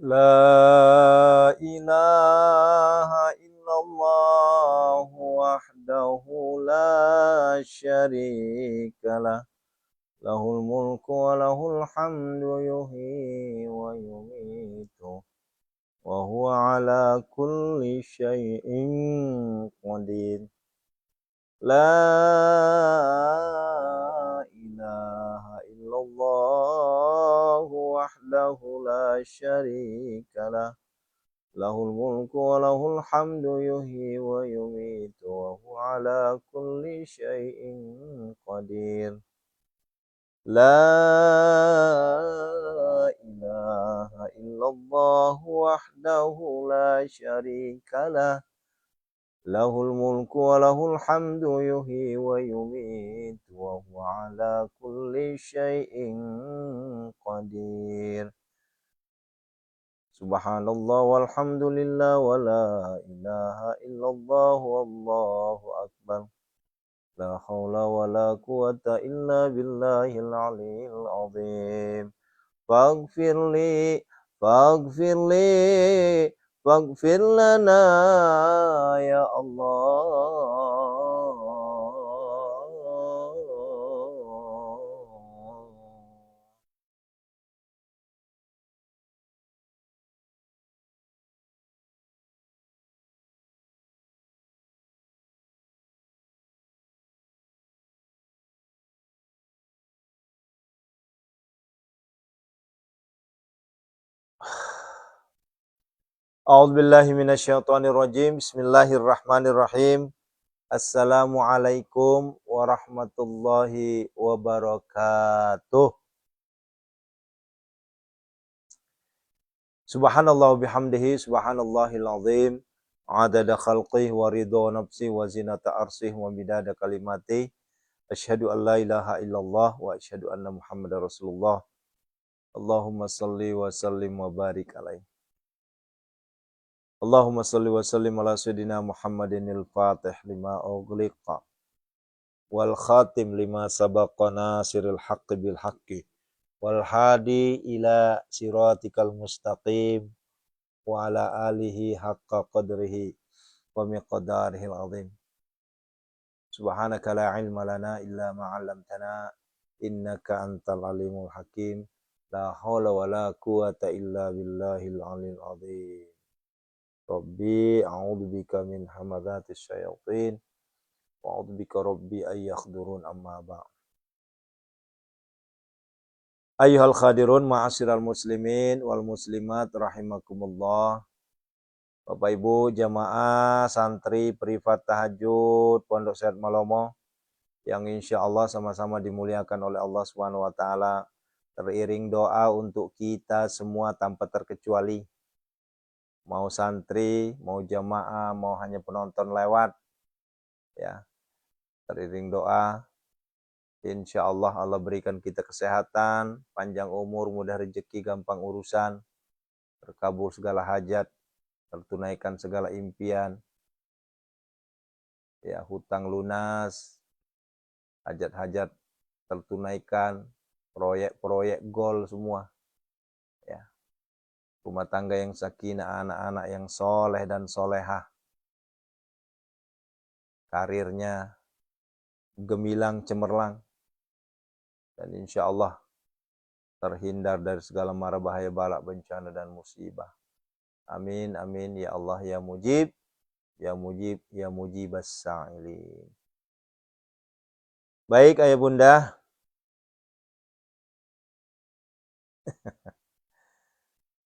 La ilaha illallah wahdahu la syarikalah. Lahul mulku wa lahul hamdu yuhyi wa yumitu. Wa huwa ala kulli syai'in qadir. La ilaha illallah wahdahu la syarikalah. Lahul mulku wa lahul hamdu yuhyi wa yumitu wa huwa ala kulli syai'in qadir. La ilaha illallah wahdahu la syarikalah. Lahul mulku wa lahul hamdu yuhyi wa yumitu wa huwa ala kulli syai'in qadir. Subhanallah walhamdulillah wa la ilaha illallah wallahu akbar. La haula wa la quwata illa billahil aliyyil azim. Faghfirli faghfir lana ya Allah. A'udzubillahi minasyaitonirrajim. Bismillahirrahmanirrahim. Assalamualaikum warahmatullahi wabarakatuh. Subhanallah bihamdihi subhanallahil azim. Adada khalqih wa ridha nafsi wa zinata arsih wa bidada kalimati. Asyhadu an la ilaha illallah wa asyhadu anna Muhammadar Rasulullah. Allahumma salli wa sallim wa barik alaihi. Allahumma salli wa sallim ala sayyidina Muhammadinil Fatih lima ughliqa wal khatim lima sabaqa nasiril haqqi bil haqqi wal hadi ila siratikal mustaqim wa ala alihi haqqa qadrihi wa miqdarihil azim. Subhanaka la ilma lana illa ma 'allamtana innaka antal alimul hakim. La haula wa la quwata illa billahil aliyil azim. Rabbi a'udzubika min hamadatis syayatin wa a'udzubika rabbi ay yakhdurun amma ba'. Ayyuhal khadirun ma'asyiral muslimin wal muslimat rahimakumullah. Bapak Ibu jamaah santri privat tahajud Pondok Sehat Malomo yang insyaallah sama-sama dimuliakan oleh Allah Subhanahu wa taala. Teriring doa untuk kita semua tanpa terkecuali. Mau santri, mau jamaah, mau hanya penonton lewat, ya, teriring doa. Insyaallah Allah berikan kita kesehatan, panjang umur, mudah rezeki, gampang urusan, terkabul segala hajat, tertunaikan segala impian, ya, hutang lunas, hajat-hajat tertunaikan, proyek-proyek gol semua, ya. Rumah tangga yang sakinah, anak-anak yang soleh dan solehah, karirnya gemilang cemerlang, dan insya Allah terhindar dari segala mara bahaya balak bencana dan musibah. Amin amin ya Allah ya mujib ya mujib ya mujibas sa'ilin. Baik ayah bunda.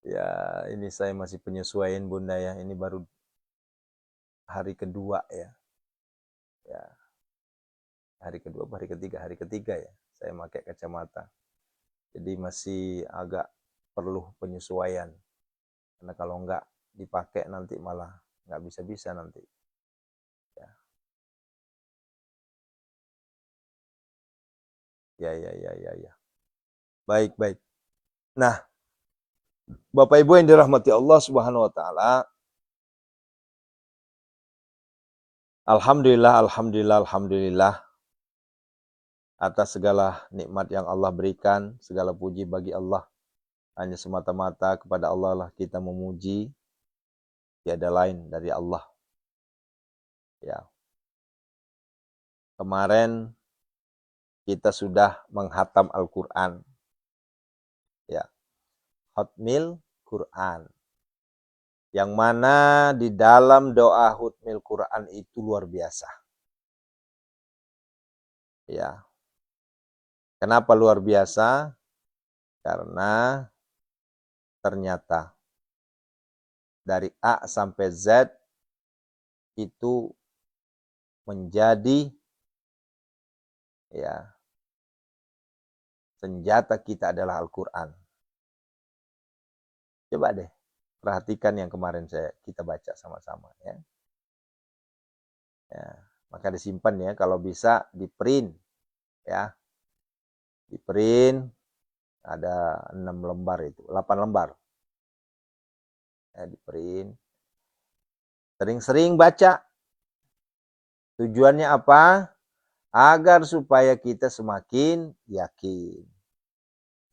Ya, ini saya masih penyesuaian bunda ya. Ini baru hari kedua ya. Ya. Hari kedua, hari ketiga ya. Saya pakai kacamata. Jadi masih agak perlu penyesuaian. Karena kalau enggak dipakai nanti malah enggak bisa-bisa nanti. Ya. Ya. Baik. Nah, Bapak Ibu yang dirahmati Allah Subhanahu wa taala. Alhamdulillah atas segala nikmat yang Allah berikan, segala puji bagi Allah Hanya semata-mata kepada Allah lah kita memuji, tiada lain dari Allah. Ya. Kemarin kita sudah menghatam Al-Quran. Ya. Khatmil Quran. Yang mana di dalam doa Khatmil Quran itu luar biasa. Ya. Kenapa luar biasa? Karena ternyata dari A sampai Z itu menjadi ya senjata kita adalah Al-Quran. Coba deh perhatikan yang kemarin kita baca sama-sama ya. Ya, maka disimpan ya, kalau bisa di print ya. Di print ada 6 lembar itu, 8 lembar. Ya, di print. Sering-sering baca. Tujuannya apa? Agar supaya kita semakin yakin,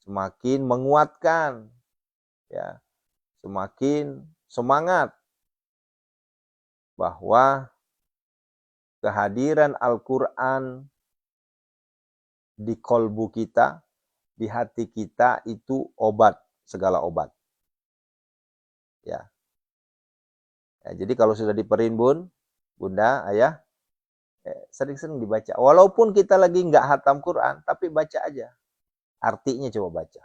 semakin menguatkan, ya, semakin semangat bahwa kehadiran Al-Quran di kolbu kita, di hati kita itu obat, segala obat. Ya. Ya, jadi kalau sudah diperin bunda, ayah, sering-sering dibaca. Walaupun kita lagi nggak hatam Quran, tapi baca aja. Artinya coba baca.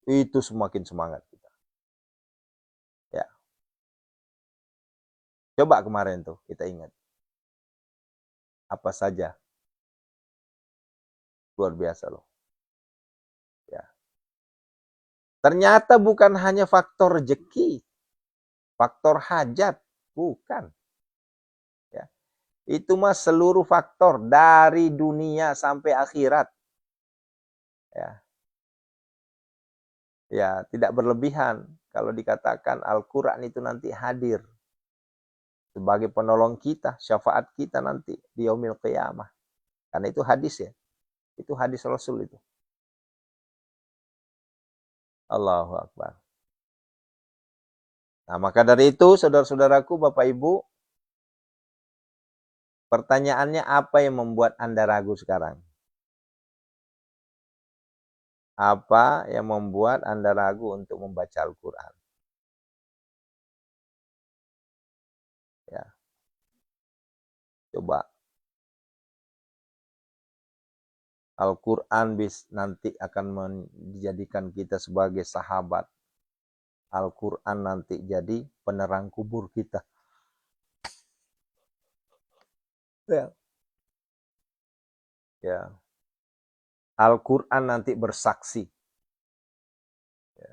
Itu semakin semangat kita. Ya. Coba kemarin tuh kita ingat. Apa saja. Luar biasa loh. Ya. Ternyata bukan hanya faktor rezeki, faktor hajat, bukan. Ya. Itu mah seluruh faktor dari dunia sampai akhirat. Ya. Ya, tidak berlebihan kalau dikatakan Al-Quran itu nanti hadir sebagai penolong kita, syafaat kita nanti di yaumil qiyamah. Karena itu hadis ya. Itu hadis Rasul itu. Allahu Akbar. Nah, maka dari itu saudara-saudaraku, Bapak Ibu, pertanyaannya apa yang membuat Anda ragu sekarang? Apa yang membuat Anda ragu untuk membaca Al-Quran? Ya. Coba. Al-Quran nanti akan menjadikan kita sebagai sahabat. Al-Quran nanti jadi penerang kubur kita. Ya. Ya. Al-Quran nanti bersaksi. Ya.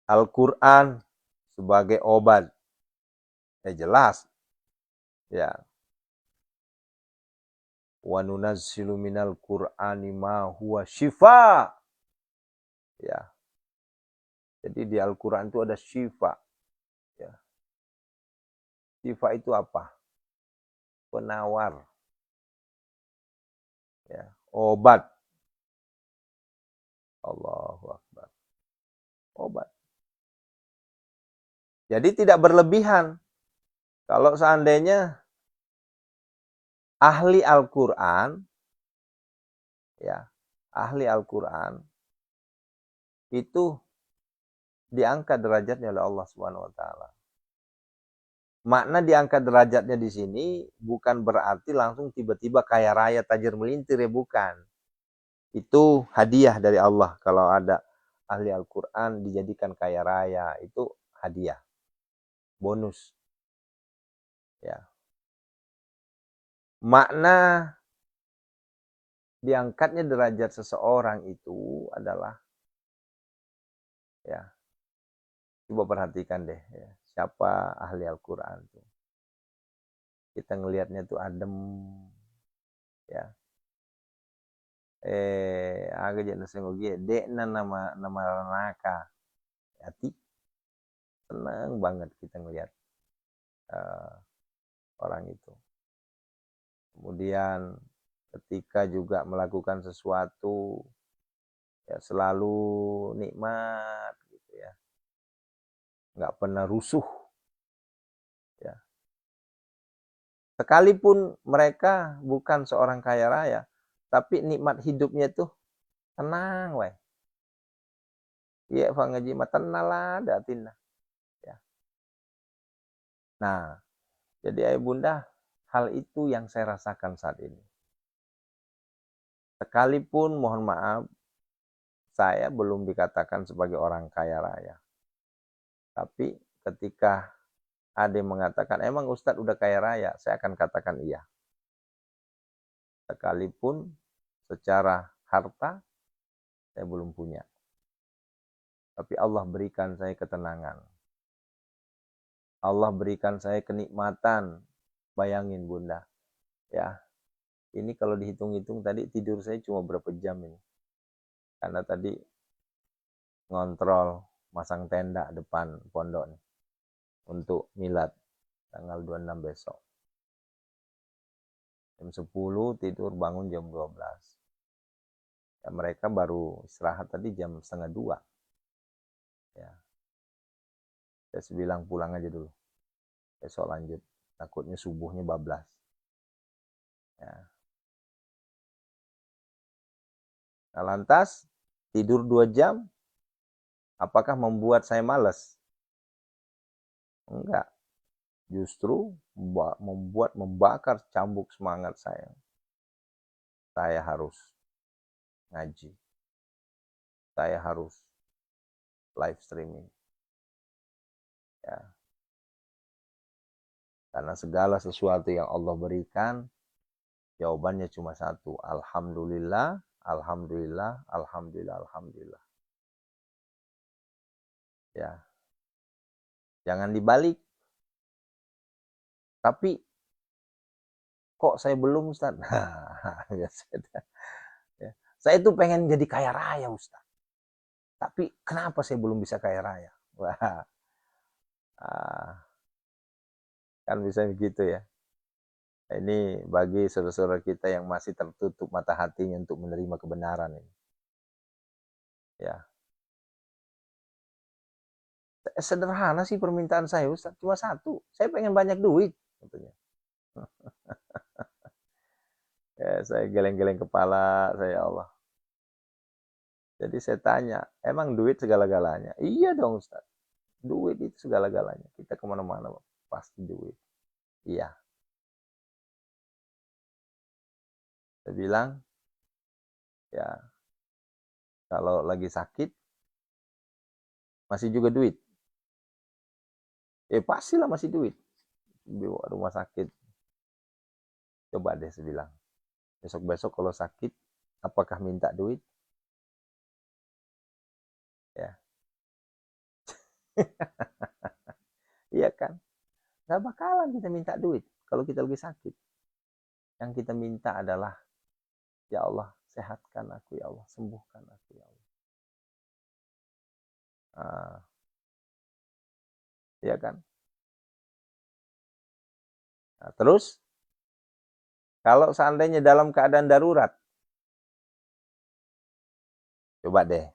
Al-Quran sebagai obat. Ya jelas. Ya. Wa nunazzilu minal Qur'ani ma huwa syifa. Ya. Jadi di Al-Quran itu ada syifa. Ya. Syifa itu apa? Penawar. Ya. Obat. Allahu Akbar. Obat. Jadi tidak berlebihan. Kalau seandainya ahli Al-Quran, ya, ahli Al-Quran itu diangkat derajatnya oleh Allah Subhanahu wa taala. Makna diangkat derajatnya di sini bukan berarti langsung tiba-tiba kaya raya tajir melintir ya, bukan. Itu hadiah dari Allah kalau ada ahli Al-Quran dijadikan kaya raya, itu hadiah. Bonus. Ya. Makna diangkatnya derajat seseorang itu adalah, ya, coba perhatikan deh ya, siapa ahli Al-Quran tuh. Kita ngelihatnya tuh adem, ya. Agak jadi sengogie, dekna nama naka. Hati senang banget kita ngelihat orang itu. Kemudian ketika juga melakukan sesuatu Ya, selalu nikmat gitu ya. Nggak pernah rusuh ya. Sekalipun mereka bukan seorang kaya raya, tapi nikmat hidupnya tuh tenang weh. Iya, Pak Ngaji mah tenang lah datin. Ya. Nah, jadi ayah bunda, hal itu yang saya rasakan saat ini. Sekalipun mohon maaf, saya belum dikatakan sebagai orang kaya raya. Tapi ketika ada yang mengatakan, emang Ustadz udah kaya raya, saya akan katakan iya. Sekalipun secara harta, saya belum punya. Tapi Allah berikan saya ketenangan. Allah berikan saya kenikmatan. Bayangin bunda, ya. Ini kalau dihitung-hitung tadi tidur saya cuma berapa jam ini. Karena tadi ngontrol masang tenda depan pondok nih, untuk milad tanggal 26 besok. Jam 10 tidur, bangun jam 12. Ya, mereka baru istirahat tadi jam setengah 2. Ya. Saya bilang pulang aja dulu. Besok lanjut. Takutnya subuhnya bablas. Ya. Nah, lantas tidur 2 jam, apakah membuat saya malas? Enggak. Justru membakar cambuk semangat saya. Saya harus ngaji. Saya harus live streaming. Ya. Karena segala sesuatu yang Allah berikan, jawabannya cuma satu. Alhamdulillah, alhamdulillah, alhamdulillah, alhamdulillah. Ya. Jangan dibalik. Tapi kok saya belum Ustaz? Ya. Saya itu pengen jadi kaya raya Ustaz. Tapi kenapa saya belum bisa kaya raya? Wah, kan bisa begitu ya. Ini bagi saudara-saudara kita yang masih tertutup mata hatinya untuk menerima kebenaran ini. Ya. Sederhana sih permintaan saya Ustaz, cuma satu. Saya pengen banyak duit katanya. Ya, saya geleng-geleng kepala, saya Allah. Jadi saya tanya, emang duit segala-galanya? Iya dong Ustaz, duit itu segala-galanya. Kita kemana-mana pasti duit. Iya. Saya bilang, ya kalau lagi sakit, masih juga duit. Pastilah masih duit. Bawa rumah sakit. Coba deh saya bilang. Besok-besok kalau sakit, apakah minta duit? Ya. Iya kan? Gak bakalan kita minta duit kalau kita lagi sakit. Yang kita minta adalah, ya Allah, sehatkan aku ya Allah, sembuhkan aku ya Allah. Iya kan? Nah, terus, kalau seandainya dalam keadaan darurat, coba deh.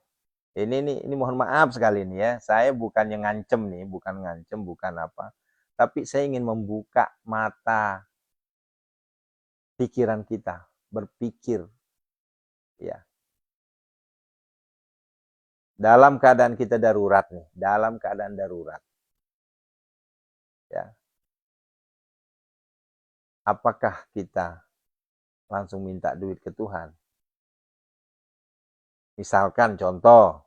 Ini mohon maaf sekali nih ya. Saya bukan yang ngancem nih, bukan ngancem, bukan apa. Tapi saya ingin membuka mata pikiran kita, berpikir ya. Dalam keadaan kita darurat nih, dalam keadaan darurat. Ya. Apakah kita langsung minta duit ke Tuhan? Misalkan contoh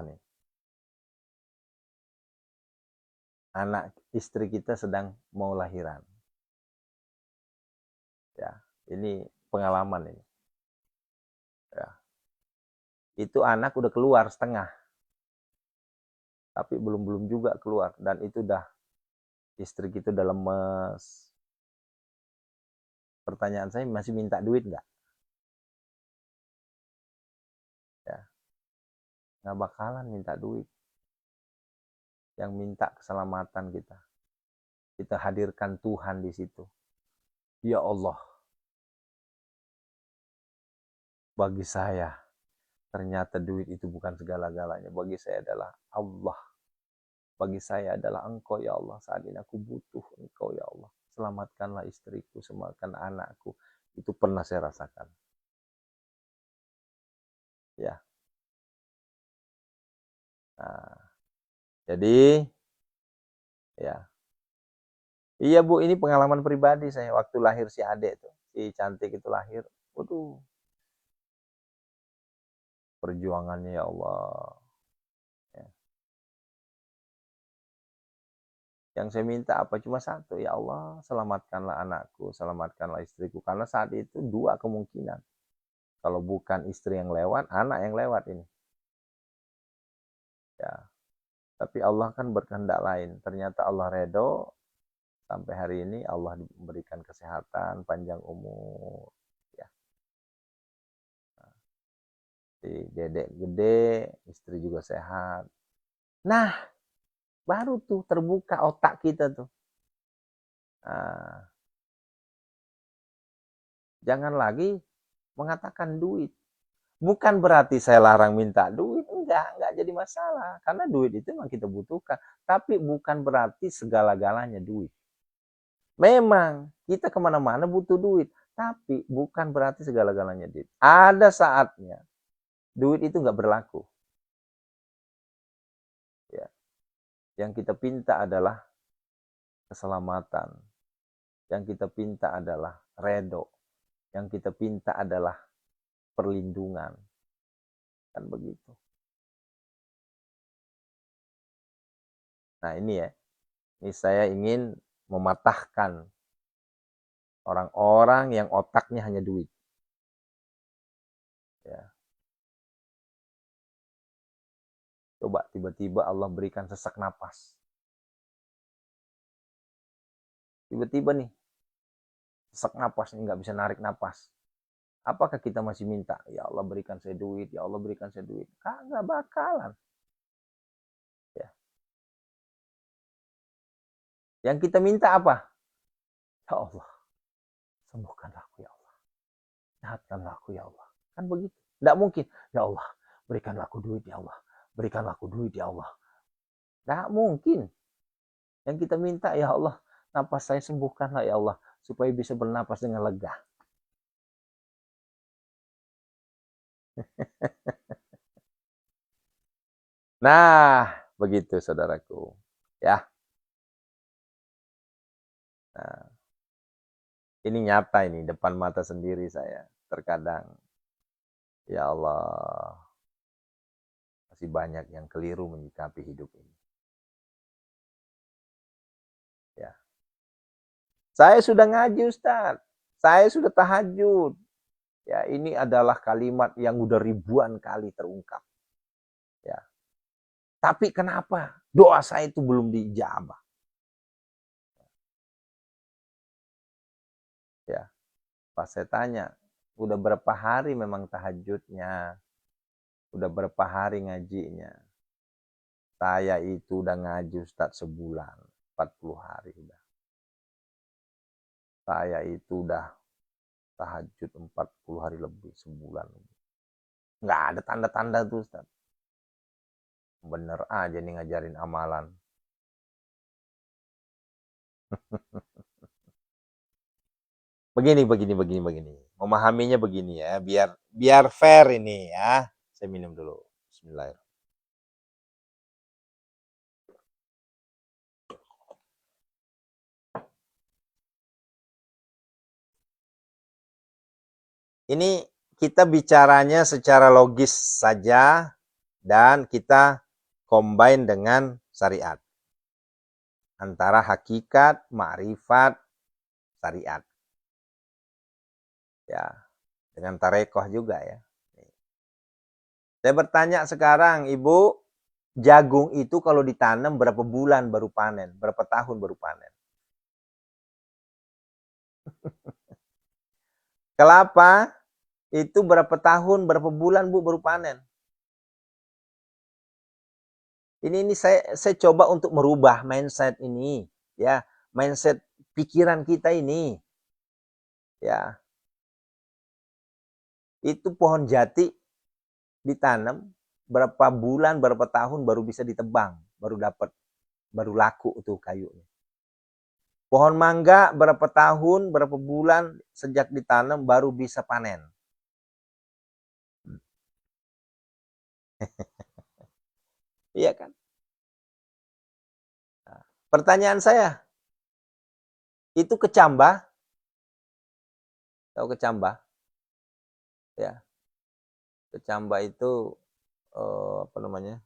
nih. Anak istri kita sedang mau lahiran. Ya, ini pengalaman ini. Ya. Itu anak udah keluar setengah. Tapi belum juga keluar. Dan itu udah, istri kita udah lemes. Pertanyaan saya, masih minta duit nggak? Ya, nggak bakalan minta duit. Yang minta keselamatan kita. Kita hadirkan Tuhan di situ. Ya Allah, bagi saya Ternyata duit itu bukan segala-galanya. Bagi saya adalah Allah. Bagi saya adalah Engkau ya Allah. Saat ini aku butuh Engkau ya Allah. Selamatkanlah istriku, selamatkan anakku. Itu pernah saya rasakan. Ya. Nah, jadi ya. Iya Bu, ini pengalaman pribadi saya waktu lahir si Ade tuh. Si cantik itu lahir. Waduh. Perjuangannya ya Allah. Ya. Yang saya minta apa? Cuma satu, ya Allah, selamatkanlah anakku, selamatkanlah istriku. Karena saat itu dua kemungkinan. Kalau bukan istri yang lewat, anak yang lewat ini. Ya. Tapi Allah kan berkehendak lain. Ternyata Allah redho, sampai hari ini Allah memberikan kesehatan, panjang umur. Ya. Si dedek gede, istri juga sehat. Nah, baru tuh terbuka otak kita tuh. Nah, jangan lagi mengatakan duit. Bukan berarti saya larang minta duit, enggak jadi masalah. Karena duit itu memang kita butuhkan. Tapi bukan berarti segala-galanya duit. Memang kita kemana-mana butuh duit. Tapi bukan berarti segala-galanya duit. Ada saatnya duit itu enggak berlaku. Ya. Yang kita pinta adalah keselamatan. Yang kita pinta adalah redho. Yang kita pinta adalah perlindungan. Kan begitu. Nah ini ya. Ini saya ingin mematahkan orang-orang yang otaknya hanya duit. Ya. Coba tiba-tiba Allah berikan sesak napas. Tiba-tiba nih, sesak napas nih, nggak bisa narik napas. Apakah kita masih minta, ya Allah berikan saya duit, ya Allah berikan saya duit? Kagak bakalan. Ya. Yang kita minta apa? Ya Allah, sembuhkanlah aku ya Allah. Sehatkanlah aku ya Allah. Kan begitu. Nggak mungkin, ya Allah, berikanlah aku duit ya Allah. Berikanlah aku duit ya Allah. Nggak mungkin. Yang kita minta, ya Allah, napas saya sembuhkanlah ya Allah. Supaya bisa bernapas dengan lega. Nah, begitu saudaraku. Ya. Nah, ini nyata ini depan mata sendiri saya. Terkadang ya Allah, masih banyak yang keliru menyikapi hidup ini. Ya. Saya sudah ngaji Ustaz. Saya sudah tahajud. Ya, ini adalah kalimat yang udah ribuan kali terungkap. Ya. Tapi kenapa doa saya itu belum dijabah? Ya. Pas saya tanya, udah berapa hari memang tahajudnya? Udah berapa hari ngajinya? Saya itu udah ngaji Ustaz sebulan, 40 hari udah. Saya itu udah tahajud 40 hari lebih, sebulan. Nggak ada tanda-tanda tuh Ustaz. Bener aja nih ngajarin amalan. Begini. Memahaminya begini ya, biar fair ini ya. Saya minum dulu. Bismillahirrahmanirrahim. Ini kita bicaranya secara logis saja dan kita combine dengan syariat. Antara hakikat, ma'rifat, syariat. Ya, dengan tarekoh juga ya. Saya bertanya sekarang, Ibu, jagung itu kalau ditanam berapa bulan baru panen? Berapa tahun baru panen? Kelapa itu berapa tahun, berapa bulan Bu baru panen? Ini saya coba untuk merubah mindset ini, ya, mindset pikiran kita ini. Ya. Itu pohon jati ditanam, berapa bulan, berapa tahun baru bisa ditebang, baru dapat, baru laku tuh kayunya. Pohon mangga berapa tahun, berapa bulan sejak ditanam baru bisa panen. Iya kan? Nah, pertanyaan saya, itu kecambah? Tahu kecambah? Ya, kecambah itu apa namanya?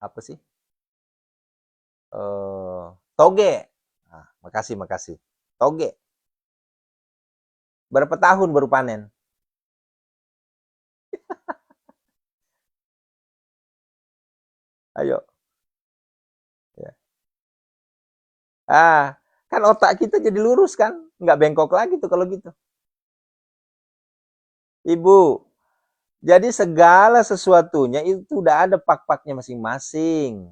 Apa sih? Toge. Nah, makasih. Toge. Berapa tahun baru panen? Ayo. Ya. Kan otak kita jadi lurus kan? Nggak bengkok lagi tuh kalau gitu. Ibu, jadi segala sesuatunya itu udah ada pak-paknya masing-masing.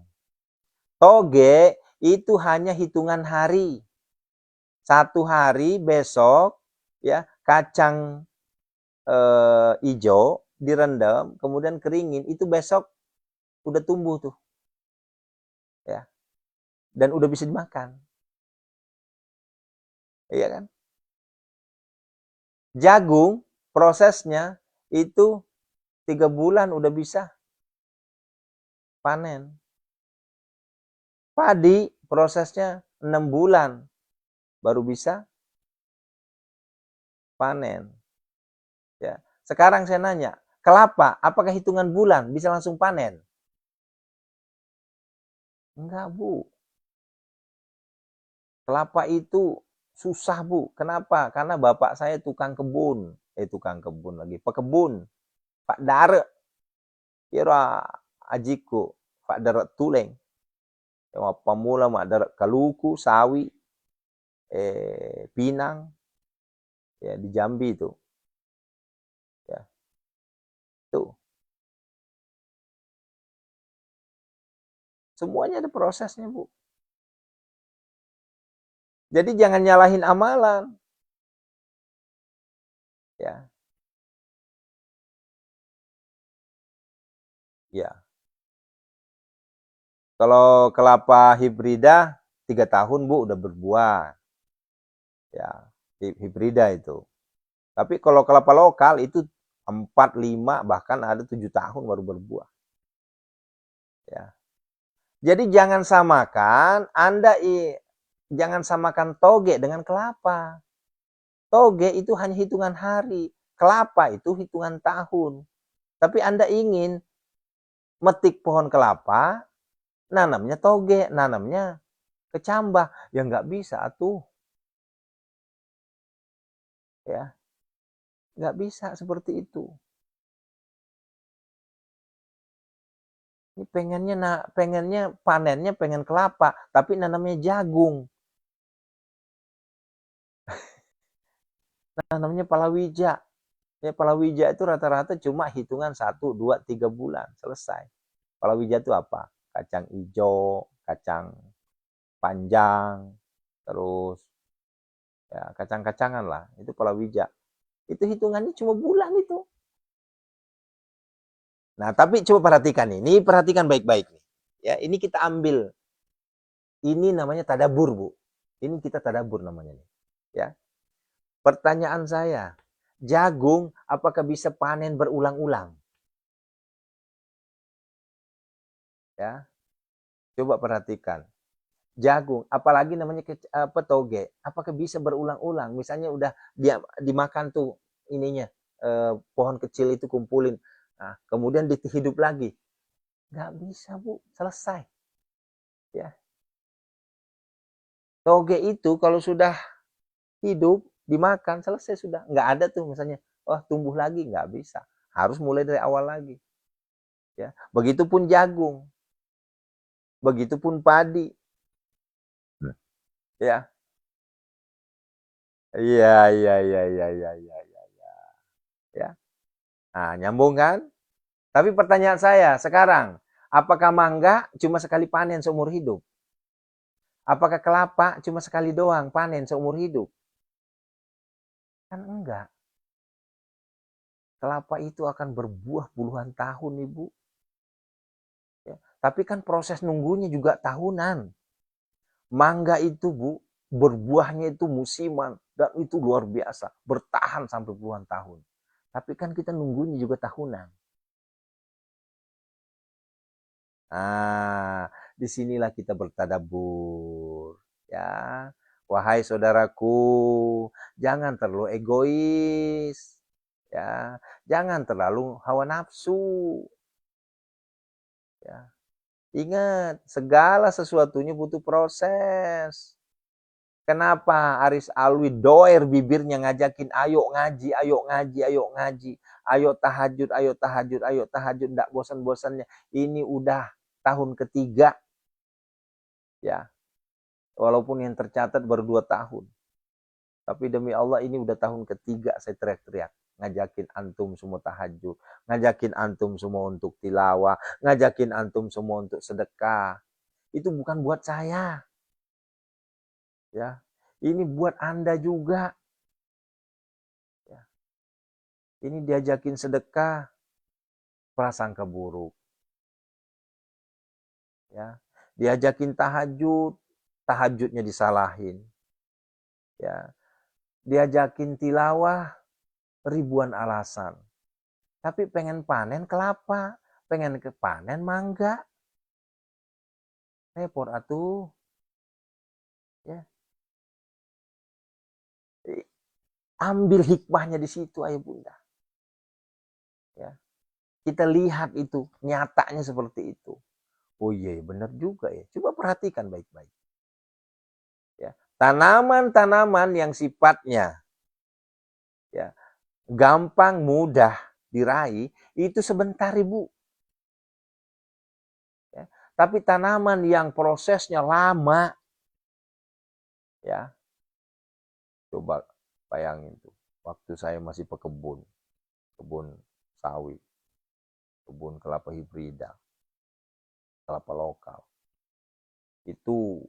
Toge itu hanya hitungan hari. Satu hari besok ya kacang hijau direndam, kemudian keringin, itu besok udah tumbuh tuh. Ya. Dan udah bisa dimakan. Iya kan? Jagung prosesnya itu 3 bulan udah bisa panen. Padi prosesnya 6 bulan baru bisa panen. Ya. Sekarang saya nanya, kelapa apakah hitungan bulan bisa langsung panen? Enggak, Bu. Kelapa itu susah, Bu. Kenapa? Karena bapak saya tukang kebun. Tukang kebun lagi, pekebun. Pak Dare. Kira ajiku, Pak Dare Tuleng. Yang pamula mak Dare Kaluku, Sawi, Pinang. Ya, di Jambi itu. Ya. Tuh. Semuanya ada prosesnya, Bu. Jadi jangan nyalahin amalan. Ya. Ya. Kalau kelapa hibrida 3 tahun, Bu, udah berbuah. Ya, hibrida itu. Tapi kalau kelapa lokal itu 4, 5, bahkan ada 7 tahun baru berbuah. Ya. Jadi jangan samakan, jangan samakan toge dengan kelapa. Toge itu hanya hitungan hari, kelapa itu hitungan tahun. Tapi Anda ingin metik pohon kelapa, nanamnya toge, nanamnya kecambah, ya nggak bisa atuh. Ya, nggak bisa seperti itu. Ini pengennya panennya pengen kelapa, tapi nanamnya jagung. Nanamnya palawija. Ya, palawija itu rata-rata cuma hitungan 1, 2, 3 bulan selesai. Palawija itu apa? Kacang hijau, kacang panjang, terus ya kacang-kacangan lah. Itu palawija. Itu hitungannya cuma bulan itu. Nah, tapi coba perhatikan ini perhatikan baik-baik nih. Ya, ini kita ambil. Ini namanya tadabur, Bu. Ini kita tadabur namanya nih. Ya. Pertanyaan saya, jagung apakah bisa panen berulang-ulang? Ya. Coba perhatikan. Jagung, apalagi namanya toge, apakah bisa berulang-ulang? Misalnya udah dia dimakan tuh ininya, pohon kecil itu kumpulin. Nah, kemudian hidup lagi. Nggak bisa, Bu. Selesai. Ya. Toge itu kalau sudah hidup, dimakan, selesai sudah. Nggak ada tuh misalnya, oh tumbuh lagi, nggak bisa. Harus mulai dari awal lagi. Ya. Begitupun jagung. Begitupun padi. Ya. Iya, iya, iya, iya, iya, iya, iya. Ya. Nah, nyambung kan? Tapi pertanyaan saya sekarang, apakah mangga cuma sekali panen seumur hidup? Apakah kelapa cuma sekali doang panen seumur hidup? Kan enggak. Kelapa itu akan berbuah puluhan tahun, Ibu. Ya. Tapi kan proses nunggunya juga tahunan. Mangga itu, Bu, berbuahnya itu musiman. Dan itu luar biasa. Bertahan sampai puluhan tahun. Tapi kan kita nunggunya juga tahunan. Nah, disinilah kita bertadabbur. Ya, wahai saudaraku, jangan terlalu egois. Ya, jangan terlalu hawa nafsu. Ya. Ingat, segala sesuatunya butuh proses. Kenapa Aris Alwi doer bibirnya ngajakin ayo ngaji, ayo ngaji, ayo ngaji, ayo tahajud, ayo tahajud, ayo tahajud, enggak bosan-bosannya. Ini udah tahun ketiga, ya. Walaupun yang tercatat baru 2 tahun. Tapi demi Allah ini udah tahun ketiga saya teriak-teriak. Ngajakin antum semua tahajud, ngajakin antum semua untuk tilawah, ngajakin antum semua untuk sedekah. Itu bukan buat saya. Ya. Ini buat Anda juga. Ya. Ini diajakin sedekah, prasangka buruk. Ya. Diajakin tahajud, tahajudnya disalahin. Ya. Diajakin tilawah, ribuan alasan. Tapi pengen panen kelapa, pengen panen mangga. Repot atuh. Ya. Ambil hikmahnya di situ, ayo Bunda. Ya. Kita lihat itu, nyatanya seperti itu. Oh iya, benar juga ya. Coba perhatikan baik-baik. Ya. Tanaman-tanaman yang sifatnya ya gampang, mudah diraih, itu sebentar, Ibu. Ya. Tapi tanaman yang prosesnya lama, ya, coba bayangin tuh. Waktu saya masih pekebun, kebun sawit, kebun kelapa hibrida, kelapa lokal. Itu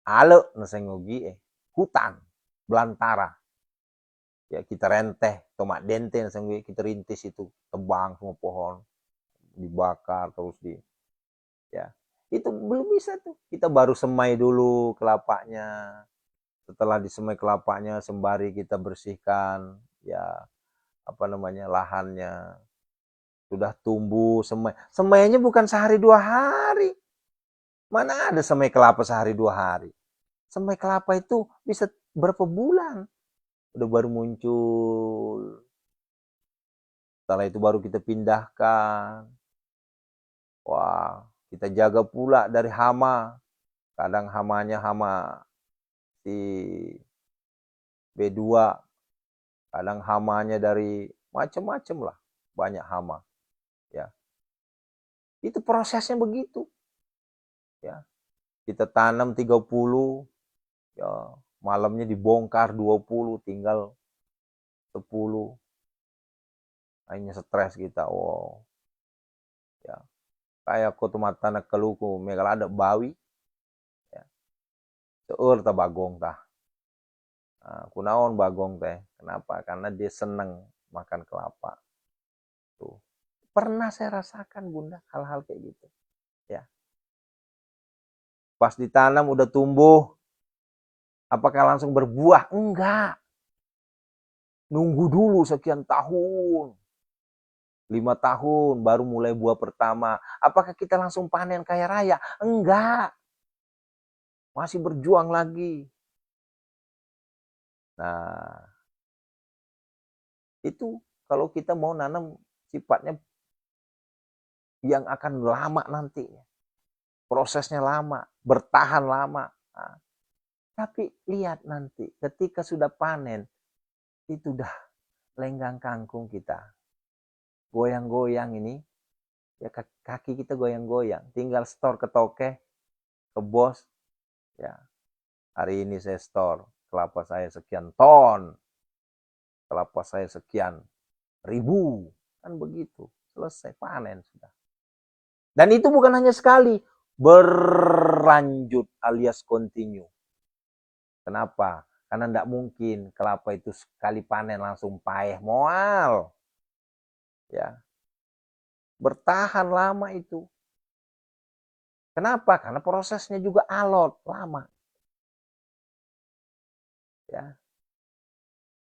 ale nasengogi hutan belantara. Ya kita renteh, tomat dente nasengogi kita rintis itu, tebang semua pohon, dibakar terus ya. Itu belum bisa tuh. Kita baru semai dulu kelapanya. Setelah disemai kelapanya sembari kita bersihkan ya lahannya. Sudah tumbuh semai. Semainya bukan sehari 2 hari. Mana ada semai kelapa sehari 2 hari. Semai kelapa itu bisa berapa bulan. Udah baru muncul. Setelah itu baru kita pindahkan. Wah, kita jaga pula dari hama. Kadang hamanya hama si B2. Kadang hamanya dari macam-macam lah. Banyak hama. Ya. Itu prosesnya begitu. Ya. Kita tanam 30, ya, malamnya dibongkar 20, tinggal 10. Akhirnya stres kita. Oh. Ya. Kayak ko tumatana keluku megal ada bawi. Ya. Seur ta bagong tah. Nah, kunaon bagong teh. Kenapa? Karena dia senang makan kelapa. Tuh. Pernah saya rasakan Bunda hal-hal kayak gitu. Ya. Pas ditanam udah tumbuh, apakah langsung berbuah? Enggak. Nunggu dulu sekian tahun. 5 tahun baru mulai buah pertama. Apakah kita langsung panen kaya raya? Enggak. Masih berjuang lagi. Nah, itu kalau kita mau nanam sifatnya yang akan lama nantinya. Prosesnya lama, bertahan lama. Nah, tapi lihat nanti ketika sudah panen, itu udah lenggang kangkung kita. Goyang-goyang ini, ya kaki kita goyang-goyang. Tinggal store ke tokeh, ke bos, ya hari ini saya store kelapa saya sekian ton, kelapa saya sekian ribu, kan begitu. Selesai panen sudah. Dan itu bukan hanya sekali, berlanjut alias continue. Kenapa? Karena tidak mungkin kelapa itu sekali panen langsung paeh, moal. Ya. Bertahan lama itu. Kenapa? Karena prosesnya juga alot, lama. Ya.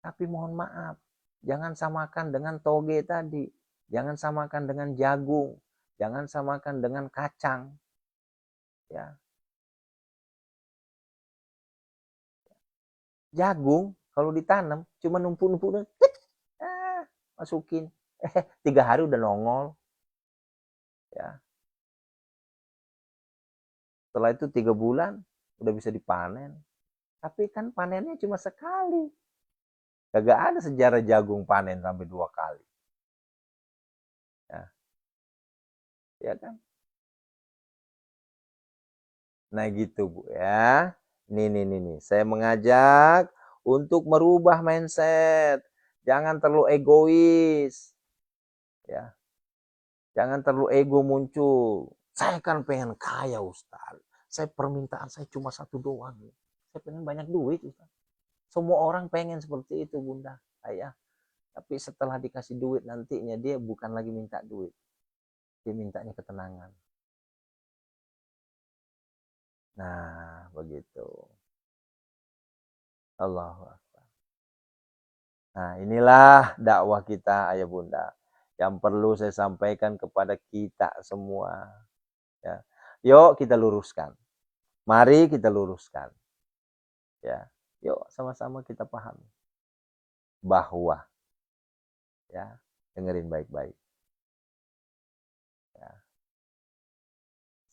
Tapi mohon maaf, jangan samakan dengan toge tadi. Jangan samakan dengan jagung. Jangan samakan dengan kacang. Ya. Jagung kalau ditanam cuma numpuk-numpuk, masukin. 3 hari udah nongol. Ya. Setelah itu 3 bulan udah bisa dipanen. Tapi kan panennya cuma sekali. Kagak ada sejarah jagung panen sampai 2 kali. Ya. Ya kan? Nah gitu Bu ya. Nih. Saya mengajak untuk merubah mindset. Jangan terlalu egois. Ya. Jangan terlalu ego muncul. Saya kan pengen kaya Ustaz. Saya permintaan saya cuma satu doang. Saya pengen banyak duit Ustaz. Semua orang pengen seperti itu Bunda, Ayah. Tapi setelah dikasih duit nantinya dia bukan lagi minta duit. Dia mintanya ketenangan. Nah, begitu. Allahu Akbar. Nah, inilah dakwah kita Ayah Bunda yang perlu saya sampaikan kepada kita semua. Ya. Yuk kita luruskan. Mari kita luruskan. Ya. Yuk sama-sama kita pahami bahwa ya, dengerin baik-baik. Ya.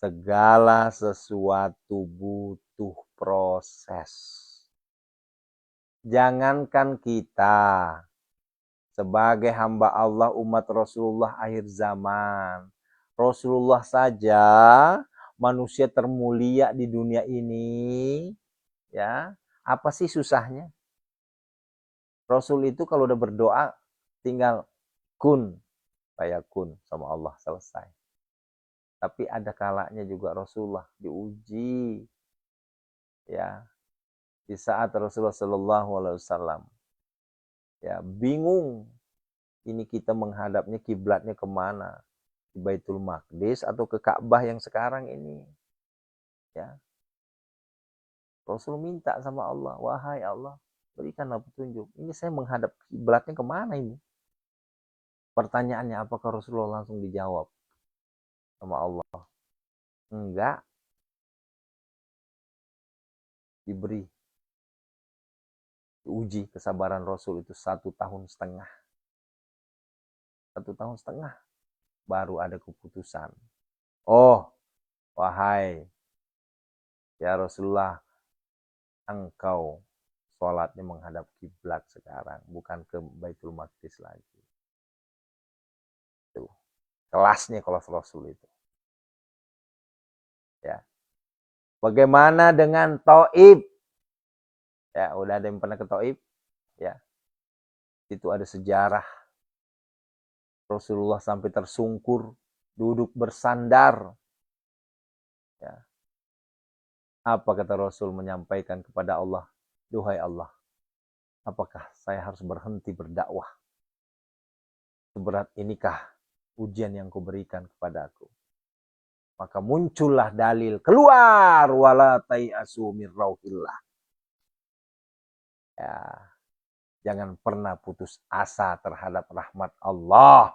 Segala sesuatu butuh proses. Jangankan kita sebagai hamba Allah umat Rasulullah akhir zaman. Rasulullah saja manusia termulia di dunia ini. Ya, apa sih susahnya? Rasul itu kalau udah berdoa tinggal kun fayakun sama Allah, selesai. Tapi ada kalanya juga Rasulullah diuji. Ya, di saat Rasulullah Shallallahu Alaihi Wasallam ya bingung, ini kita menghadapnya kiblatnya kemana, di Baitul Maqdis atau ke Ka'bah yang sekarang ini. Ya, Rasul minta sama Allah, wahai Allah berikanlah petunjuk, ini saya menghadap kiblatnya kemana ini. Pertanyaannya, apakah Rasulullah langsung dijawab sama Allah? Enggak. Diberi uji kesabaran Rasul itu 1,5 tahun. 1,5 tahun baru ada keputusan. Oh, wahai ya Rasulullah, engkau sholatnya menghadap kiblat sekarang, bukan ke Baitul Maqdis lagi. Tuh, kelasnya kelas Rasul itu. Ya. Bagaimana dengan Taif? Ya, udah ada yang pernah ke Taif? Ya. Itu ada sejarah. Rasulullah sampai tersungkur, duduk bersandar. Ya. Apa kata Rasul menyampaikan kepada Allah? Duhai Allah, apakah saya harus berhenti berdakwah? Seberat inikah ujian yang kau berikan kepadaku? Maka muncullah dalil keluar, wala tai'asu min rauhillah. Ya, jangan pernah putus asa terhadap rahmat Allah.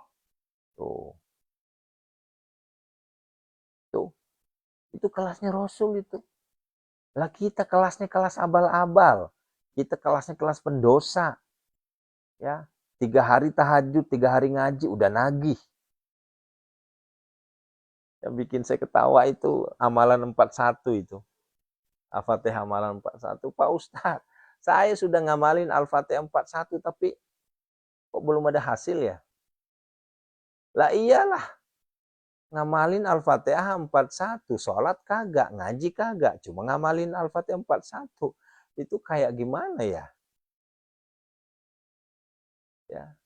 Tuh. Itu kelasnya Rasul itu. Lah kita kelasnya kelas abal-abal. Kita kelasnya kelas pendosa. Ya, 3 hari tahajud, 3 hari ngaji, udah nagih. Yang bikin saya ketawa itu amalan 41 itu. Al-Fatihah amalan 41. Pak Ustadz, saya sudah ngamalin Al-Fatihah 41 tapi kok belum ada hasil ya? Lah iyalah. Ngamalin Al-Fatihah 41, sholat kagak, ngaji kagak, cuma ngamalin Al-Fatihah 41. Itu kayak gimana ya? Ya.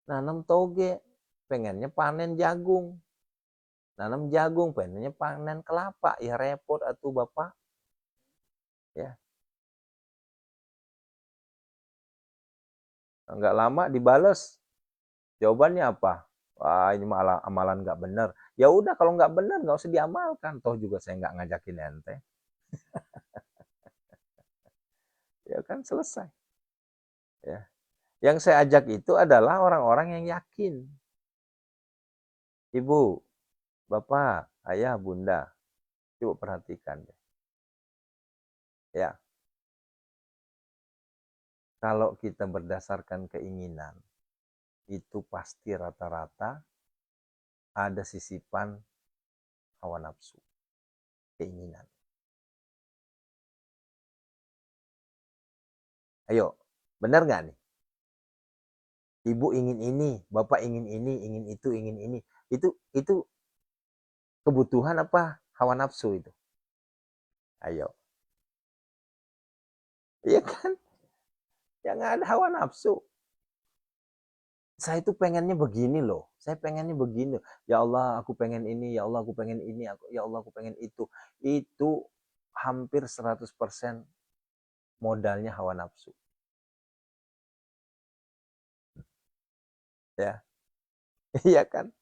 Nanam toge, pengennya panen jagung. Nanam jagung, pengennya panen kelapa. Ya repot atuh Bapak. Ya. Nggak lama dibales. Jawabannya apa? Wah, ini malah amalan nggak benar. Ya udah, kalau nggak benar nggak usah diamalkan. Toh juga saya nggak ngajakin ente. Ya kan selesai. Ya. Yang saya ajak itu adalah orang-orang yang yakin. Ibu, bapak, ayah, bunda, coba perhatikan. Ya, kalau kita berdasarkan keinginan, itu pasti rata-rata ada sisipan hawa nafsu, keinginan. Ayo, benar nggak nih? Ibu ingin ini, bapak ingin ini, ingin itu, ingin ini. Itu kebutuhan apa hawa nafsu itu? Ayo. Iya kan? Yang ada hawa nafsu. Saya itu pengennya begini loh. Saya pengennya begini. Ya Allah, aku pengen ini. Ya Allah, aku pengen ini. Ya Allah, aku pengen itu. Itu hampir 100% modalnya hawa nafsu. Ya, iya kan?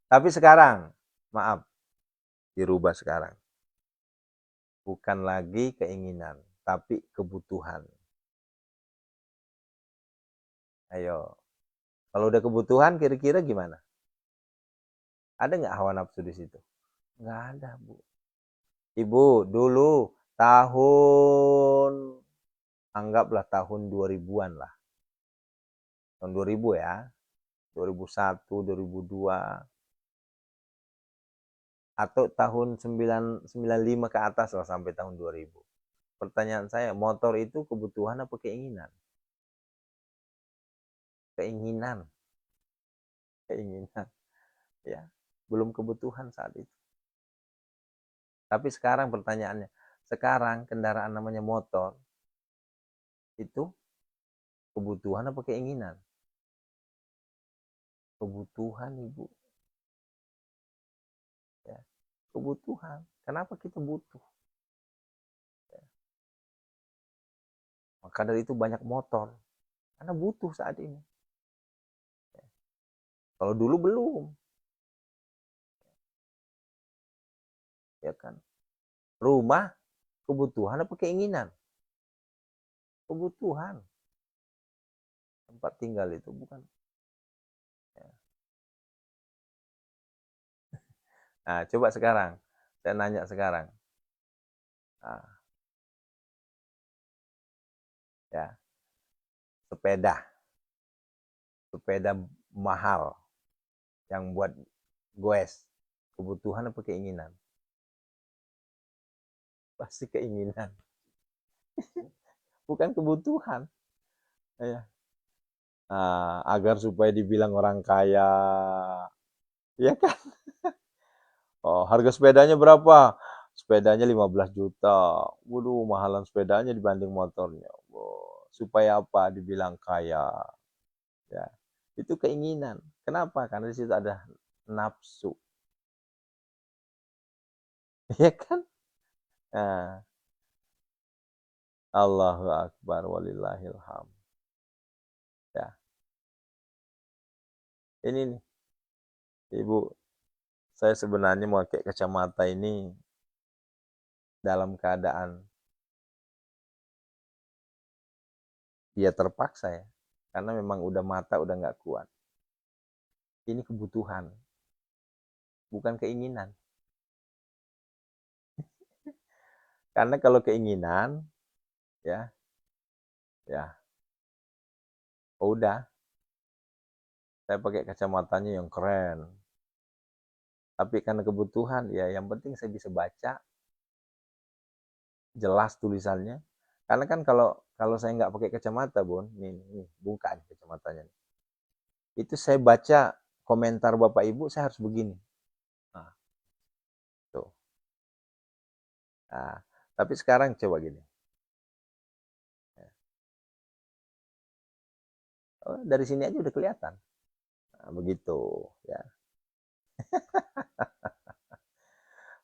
Tapi sekarang, maaf, dirubah sekarang. Bukan lagi keinginan, tapi kebutuhan. Ayo, kalau udah kebutuhan, kira-kira gimana? Ada nggak hawa nafsu di situ? Nggak ada, Bu. Ibu, dulu tahun, anggaplah tahun 2000-an lah. Tahun 2000 ya. 2001, 2002. Atau tahun 995 ke atas lah sampai tahun 2000. Pertanyaan saya, motor itu kebutuhan apa keinginan? Keinginan. Keinginan. Ya, belum kebutuhan saat itu. Tapi sekarang pertanyaannya, sekarang kendaraan namanya motor, itu kebutuhan apa keinginan? Kebutuhan, Ibu. Ya, kebutuhan. Kenapa kita butuh? Ya. Maka dari itu banyak motor. Karena butuh saat ini. Ya. Kalau dulu belum. Ya kan? Rumah, kebutuhan apa keinginan? Kebutuhan. Tempat tinggal itu bukan. Ya. Nah, coba sekarang. Saya nanya sekarang. Nah, ya, sepeda. Sepeda mahal yang buat goes. Kebutuhan apa keinginan? Pasti keinginan. Bukan kebutuhan. Ya. Nah, agar supaya dibilang orang kaya. Ya kan? Oh, harga sepedanya berapa? Sepedanya 15 juta. Waduh, mahalan sepedanya dibanding motornya. Wow. Supaya apa? Dibilang kaya. Ya. Itu keinginan. Kenapa? Karena di situ ada nafsu. Ya kan? Nah, Allahu Akbar walillahilham. Ya, ini nih, Ibu, saya sebenarnya mau pakai kacamata ini dalam keadaan dia terpaksa ya. Karena memang udah mata udah nggak kuat. Ini kebutuhan, bukan keinginan. Karena kalau keinginan, ya, ya, udah. Saya pakai kacamatanya yang keren. Tapi karena kebutuhan, ya yang penting saya bisa baca, jelas tulisannya. Karena kan kalau saya nggak pakai kacamata, Bun, nih buka nih kacamatanya. Itu saya baca komentar Bapak Ibu, saya harus begini. Nah, tuh. Nah, tapi sekarang coba gini. Oh, dari sini aja udah kelihatan. Nah, begitu ya.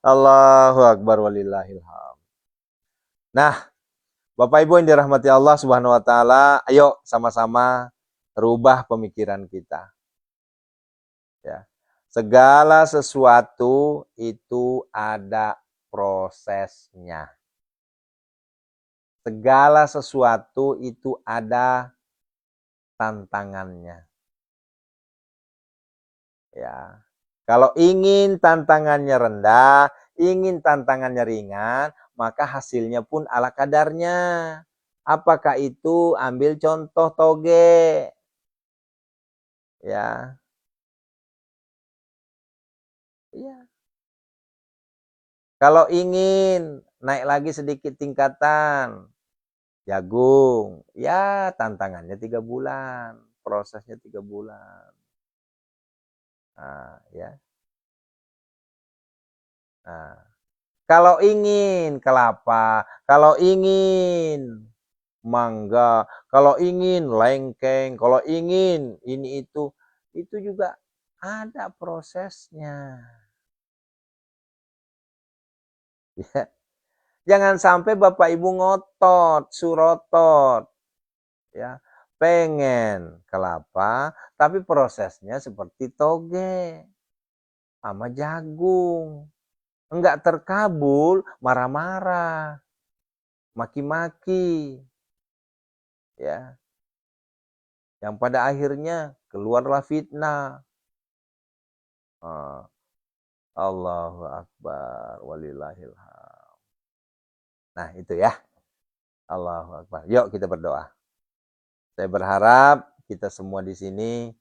Allahu Akbar walillahilham. Nah, Bapak Ibu yang dirahmati Allah Subhanahu wa taala, ayo sama-sama rubah pemikiran kita. Ya. Segala sesuatu itu ada prosesnya. Segala sesuatu itu ada tantangannya. Ya. Kalau ingin tantangannya rendah, ingin tantangannya ringan, maka hasilnya pun ala kadarnya. Apakah itu? Ambil contoh toge. Ya. Iya. Kalau ingin naik lagi sedikit tingkatan, jagung, ya tantangannya 3 bulan, prosesnya 3 bulan. Nah, ya. Nah, kalau ingin kelapa, kalau ingin mangga, kalau ingin lengkeng, kalau ingin ini itu juga ada prosesnya. Ya. Jangan sampai Bapak Ibu ngotot, surotot, ya, pengen kelapa, tapi prosesnya seperti toge sama jagung. Enggak terkabul, marah-marah, maki-maki, ya. Yang pada akhirnya keluarlah fitnah. Allahu Akbar, walillahilham. Nah itu ya, Allahu Akbar. Yuk kita berdoa. Saya berharap kita semua di sini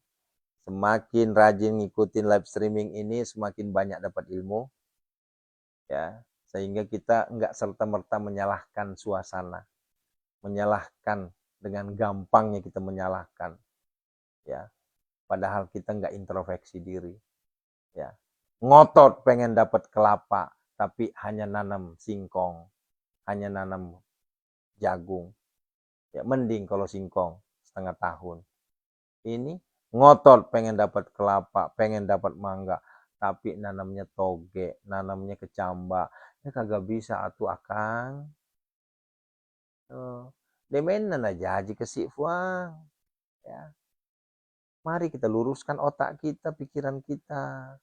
semakin rajin ngikutin live streaming ini, semakin banyak dapat ilmu, ya, sehingga kita enggak serta-merta menyalahkan suasana, menyalahkan dengan gampangnya kita menyalahkan, ya, padahal kita enggak introspeksi diri, ya, ngotot pengen dapat kelapa, tapi hanya nanam singkong, hanya nanam jagung, ya, mending kalau singkong setengah tahun. Ini ngotot pengen dapat kelapa, pengen dapat mangga, tapi nanamnya toge, nanamnya kecamba, ya kagak bisa atuh akang. Demenan aja haji kesifuang, ya. Mari kita luruskan otak kita, pikiran kita.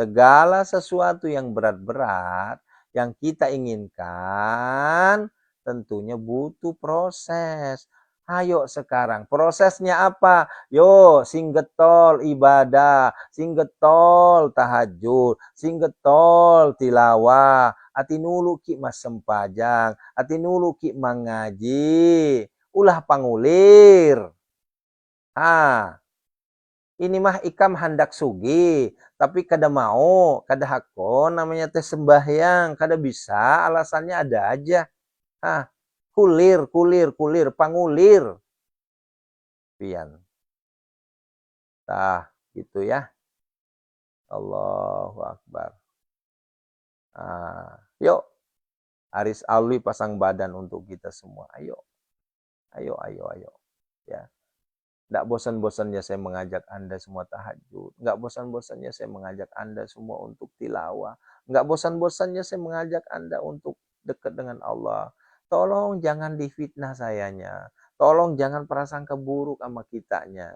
Segala sesuatu yang berat-berat, yang kita inginkan, tentunya butuh proses. Ayo sekarang, prosesnya apa? Yo, sing getol ibadah, sing getol tahajud, sing getol tilawah, ati nulu ki mas sempajang, ati nulu ki mengaji, ulah pangulir. Ini mah ikam hendak sugi, tapi kada mau, kada hakon, namanya teh sembahyang, kada bisa, alasannya ada aja. Kulir, kulir, kulir, pangulir. Pian. Gitu ya. Allahu Akbar. Yuk, Aris Alwi pasang badan untuk kita semua. Ayo, ayo, ayo, ayo. Ya. Nggak bosan-bosannya saya mengajak Anda semua tahajud. Nggak bosan-bosannya saya mengajak Anda semua untuk tilawah. Nggak bosan-bosannya saya mengajak Anda untuk dekat dengan Allah. Tolong jangan difitnah sayanya. Tolong jangan prasangka buruk sama kitanya.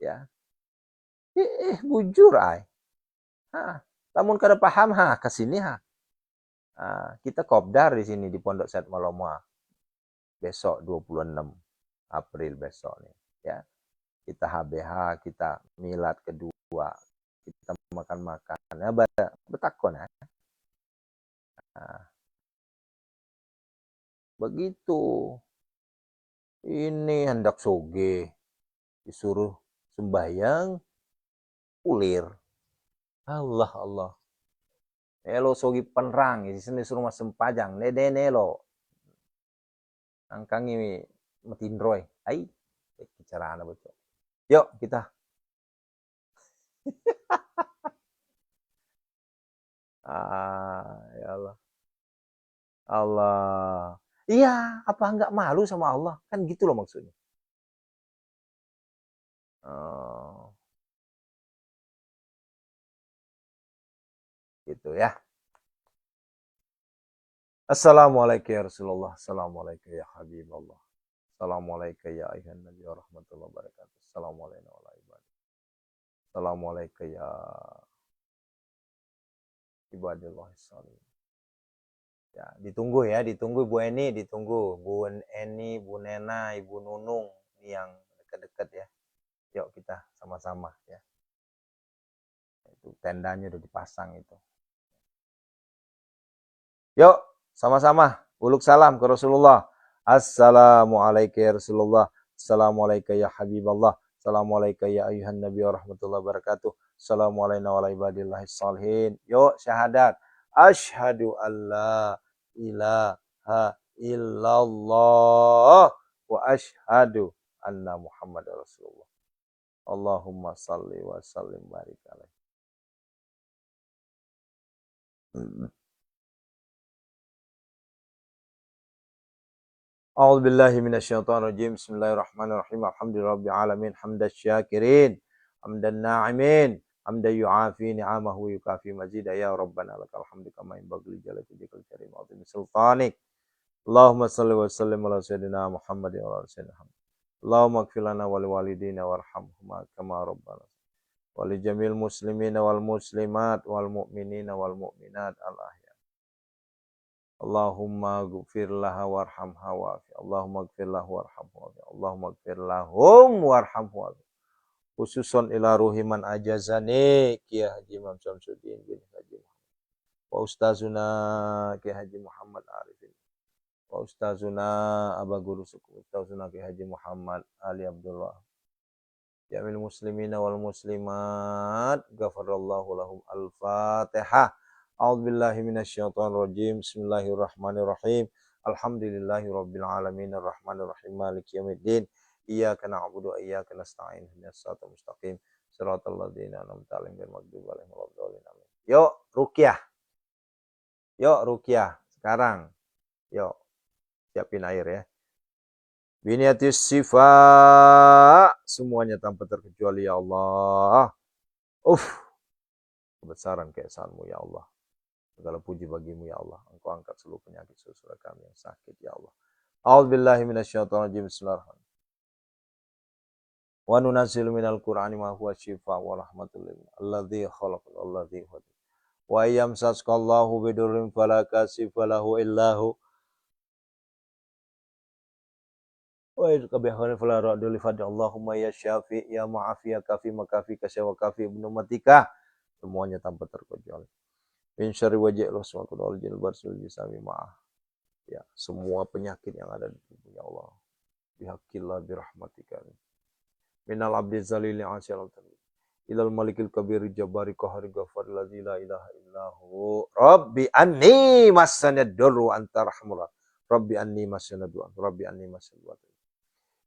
Ya. Bujur ay. Namun kada paham kesini kita kopdar di sini di Pondok Set Malomoa. Besok 26 April besok nih, ya. Kita HBH, kita milad kedua, kita makan-makan, ya, betakon ya. Begitu. Ini hendak soge, disuruh sembahyang, ulir. Allah Allah. Elo sogi penerang, di sini suruh mas sempajang, nede nelo. Angkangi metindroy. Ai, bicara anak betul. Yuk kita. Ya Allah. Allah. Iya, apa enggak malu sama Allah? Kan gitu loh maksudnya. Gitu ya. Assalamualaikum ya Rasulullah. Assalamualaikum ya Habibullah. Assalamualaikum ya ayuhan nabi wa rahmatullahi wabarakatuh. Assalamualaikum warahmatullahi wabarakatuh. Assalamualaikum ya ibadillah sholihin. Ya, ditunggu Bu Eni, ditunggu Bu Eni, Bu Nena, Ibu Nunung yang dekat-dekat ya. Yuk kita sama-sama ya. Itu tendanya udah dipasang itu. Yuk, sama-sama uluk salam ke Rasulullah. Assalamualaikum ya Rasulullah. Assalamualaikum ya Habiballah. Assalamualaikum ya ayuhan nabi wa rahmatullahi wabarakatuh. Assalamualaikum warahmatullahi wabarakatuh. Yuk syahadat. Asyhadu an la ilaha illallah wa asyhadu anna Muhammad Rasulullah. Allahumma salli wa sallim barik alaihi. A'udzu billahi minasyaitonir rajim. Bismillahirrahmanirrahim. Alhamdulillahirabbil alamin. Hamdasy syakirin, hamdan na'imin, hamdan yu'afi ni'amahu yukafi mazida ya rabbana lakal hamdu kama yanbaghi li jalali wajhikal karim wa 'azimi sultanik. Allahumma shalli wa sallim ala sayyidina Muhammadin wa ala sayyidina Muhammad. Allahumma ighfir lana wa liwalidina warhamhuma kama rabbana wa li jamil muslimina wal muslimat wal mu'minina wal mu'minat al ahya. Allahumma ghfir laha warhamha wa'afi. Allahumma ghfir lahu warhamhu wa'afi. Allahumma ghfir lahum warhamhu wa'afi. Khususon ila ruhiman ajazani Kiai Haji Imam Syamsuddin bin Haji Muhammad. Wa ustazuna Kiai Haji Muhammad Arifin. Wa ustazuna Aba Guru Suku. Ustazuna Kiai Haji Muhammad Ali Abdullah. Jamil muslimina wal muslimat. Ghafarallahu lahum al-Fatihah. A'udzubillahi minasyaitonirrajim. Bismillahirrahmanirrahim. Alhamdulillahirabbil alamin arrahmanirrahim maliki yaumiddin. Iyyaka na'budu wa iyyaka nasta'in. Ihdinas siratal mustaqim. Shiratal ladzina an'amta 'alaihim ghairil maghdubi 'alaihim waladdallin. Amin. Yuk ruqyah. Yuk ruqyah sekarang. Yuk siapin air ya. Biniatis sifa semuanya tanpa terkecuali ya Allah. Kebesaran keesaanmu ya Allah. Segala puji bagimu ya Allah. Engkau angkat seluruh penyakit saudara kami yang sakit ya Allah. A'udzubillahi minasyaitonirrajim. Bismillahirrahmanirrahim. Wa nunazzilu minal Qur'ani ma huwa syifaa'un wa rahmatun lil alladzi khalaqal alladzi huwa. Wa yamsaskallahu bidurrin fala kashifa lahu illa hu. Wa idqabihan fala raddu li fadli. Allahumma ya syafi' ya mu'afi ya kafi makafi kasyawa kafi ibnu matika. Semuanya tanpa terkecuali. Min syarri wajhi al-waswasil wal barsul jisami ma'ah. Ya, semua penyakit yang ada di tubuh ya Allah. Bihaqqillah birahmatika. Minal abdi zalili asyal tani. Ilal malikil kabir jabari qahari ghafar ladzi la ilaha illahu. Rabbi anni masanad durru anta rahmur. Rabbi anni masanad du'a. Rabbi anni masanad du'a.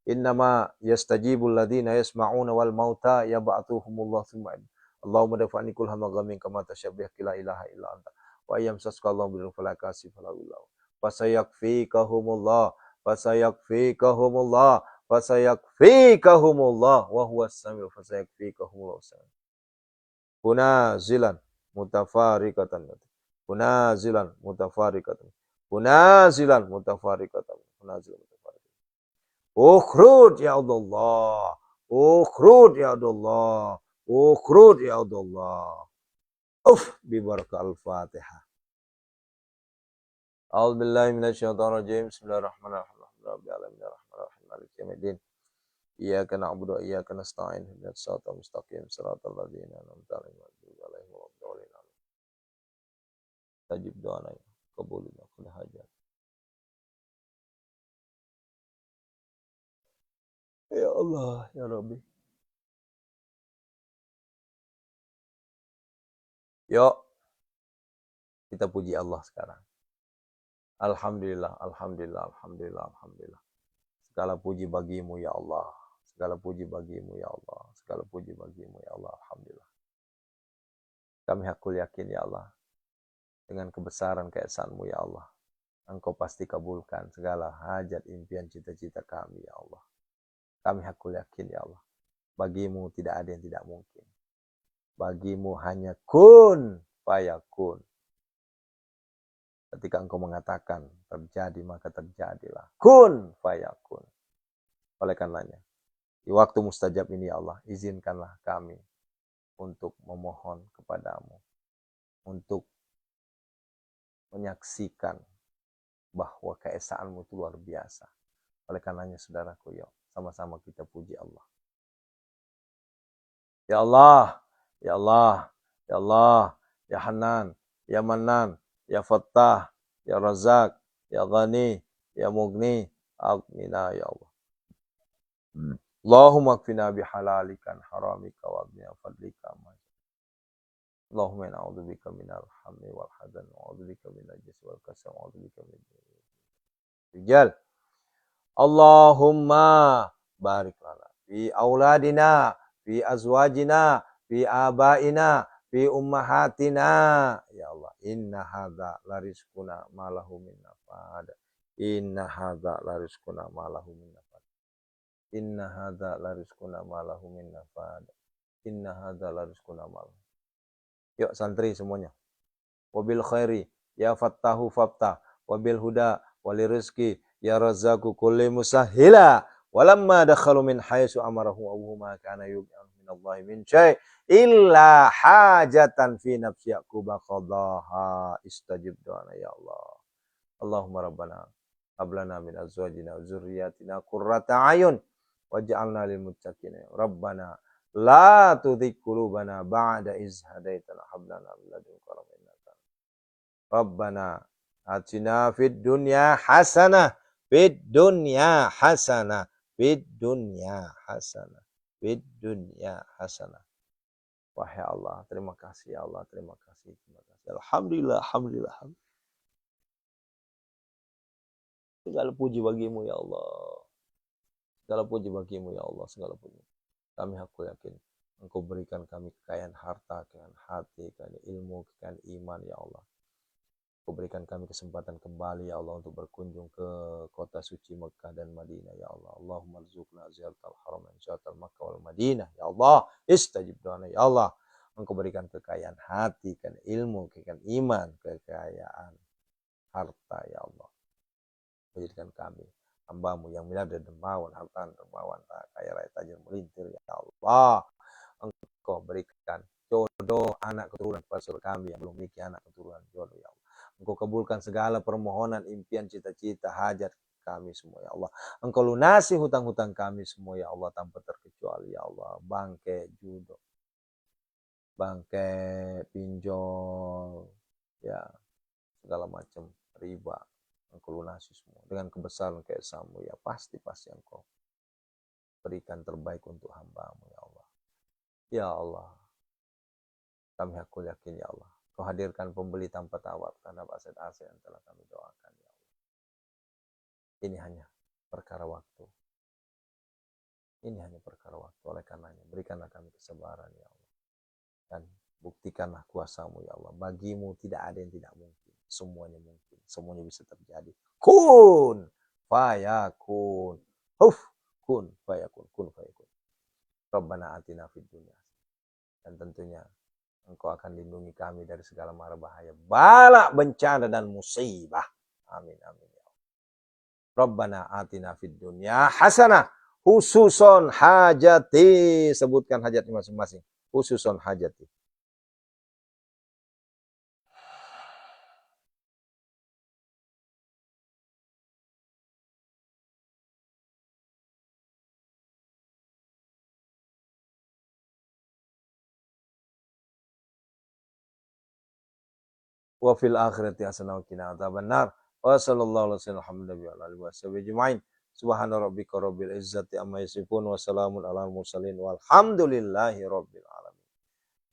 Innama yastajibul ladzina yasma'una wal mauta yab'atuhumullah tsumma. Allahumma dafa'ni kul hamagamin kama tasyabbih la ilaha illa anta. Wa yamsaskallahu bil falakasi falawillahu. Fasayakfikahumullah. Fasayakfikahumullah. Fasayakfikahumullah. Wa huwa as-sami'u fasayakfikahumullah. Punazilan mutafarikatan. Punazilan mutafarikatan. Punazilan mutafarikatan. Punazilan mutafarikatan. Ukhrud ya Allah. Ukhrud ya Allah. Ukhrud ya Allah. Bibarakah al-Fatihah. A'udzubillahi minasyaitonirrajim. Bismillahirrahmanirrahim. Rabbil alamin arrahmanirrahim maliki yaumiddin. Iyyaka na'budu wa iyyaka nasta'in. Ihdinas siratal mustaqim. Shiratal ladzina an'amta 'alaihim waladdallin. Tajib doana ya. Qabulina kull hajat. Ya Allah, ya Rabbi. Yuk, kita puji Allah sekarang. Alhamdulillah, alhamdulillah, alhamdulillah, alhamdulillah. Segala puji bagimu ya Allah. Segala puji bagimu ya Allah. Segala puji bagimu ya Allah. Alhamdulillah. Kami hakul yakin ya Allah. Dengan kebesaran keesaanmu ya Allah. Engkau pasti kabulkan segala hajat, impian, cita-cita kami ya Allah. Kami hakul yakin ya Allah. Bagimu tidak ada yang tidak mungkin. Bagimu hanya kun fayakun. Ketika engkau mengatakan terjadi maka terjadilah. Kun fayakun. Oleh karenanya, di waktu mustajab ini ya Allah, izinkanlah kami untuk memohon kepadamu, untuk menyaksikan bahwa keesaanmu itu luar biasa. Oleh karenanya saudaraku, yuk sama-sama kita puji Allah. Ya Allah, ya Allah, ya Allah, ya Hanan, ya Manan, ya Fattah, ya Razak, ya Ghani, ya Mughni, aghnina ya Allah. Allahumma kfina bihalalikan haramika wa aghnina fadlika. Allahumma na'udzubika minal hammi wal hazan wa a'udzubika minal jazzi wal kasal wa a'udzubika min rijal. Allahumma barik lana fi auladina, fi azwajina, fi abaina, fi ummahatina. Ya Allah, inna hadza la rizquna ma lahu min nafad. Inna hadza la rizquna ma lahu min nafad. Inna hadza la rizquna ma lahu min nafad. Inna hadza la rizquna ma lahu. Yuk santri semuanya. Wabil khairi ya fattahu faftah, wabil huda wali rizki ya razzaku kulli musahhila. Walamma dakhalu min haitsu amarahu abuhuma kana yub'an min Allah min syai' illa hajatan fi nafsi yaqub qadaha istajib doana ya Allah. Allahumma rabbana hab lana min azwajina wa dzurriyyatina qurrata a'yun waj'alna lil muttaqina rabbana la tuzigh qulubana ba'da iz hadaitana hab lana min ladunka rahmatan innaka Rabbana atina fid dunya hasanah, fid dunya hasanah, fid dunya hasanah, fid dunya hasanah. Wahai Allah, terima kasih ya Allah, terima kasih, terima kasih. Alhamdulillah, alhamdulillah, alhamdulillah. Segala puji bagimu ya Allah. Segala puji bagimu ya Allah, segala puji. Kami aku yakin Engkau berikan kami kekayaan harta, kekayaan hati, kekayaan ilmu, kekayaan iman ya Allah. Kau berikan kami kesempatan kembali ya Allah untuk berkunjung ke kota suci Mekah dan Madinah ya Allah. Allahumma rzuqna ziyaratal haram wa ziyaratal Makkah wal Madinah ya Allah. Istajib doana ya Allah. Engkau berikan kekayaan hati, kekayaan ilmu, kekayaan iman, kekayaan harta ya Allah. Jadikan kami hamba-Mu yang miliarder dermawan, harta dermawan, kaya raya tajir melintir ya Allah. Engkau berikan jodoh anak keturunan pada saudara kami yang belum memiliki anak keturunan jodoh ya Allah. Engkau kabulkan segala permohonan, impian, cita-cita, hajat kami semua ya Allah. Engkau lunasi hutang-hutang kami semua ya Allah tanpa terkecuali ya Allah. Bangke, judo, bangke, pinjol, ya segala macam riba. Engkau lunasi semua dengan kebesaran keesamu ya pasti Engkau berikan terbaik untuk hamba-Mu ya Allah. Ya Allah, kami aku yakin ya Allah. Kau hadirkan pembeli tanpa tawar karena aset-aset yang telah kami doakan ya Allah. Ini hanya perkara waktu. Ini hanya perkara waktu. Oleh karenanya berikanlah kami kesabaran ya Allah. Dan buktikanlah kuasa-Mu ya Allah. Bagimu tidak ada yang tidak mungkin. Semuanya mungkin. Semuanya bisa terjadi. Kun fayakun. Kun fayakun. Kun fayakun. Rabbana atina fid dunya. Dan tentunya Engkau akan lindungi kami dari segala mara bahaya, bala, bencana, dan musibah. Amin, amin. Rabbana atina fid dunya hasanah, khususon hajati. Sebutkan hajat masing-masing. Khususon hajati. Wa fil akhirati hasanah wa qina adzabannar. Wa sallallahu alaihi wa sallam. Subhana rabbika rabbil izzati amma yasifun wa salamun alal mursalin walhamdulillahi rabbil alamin.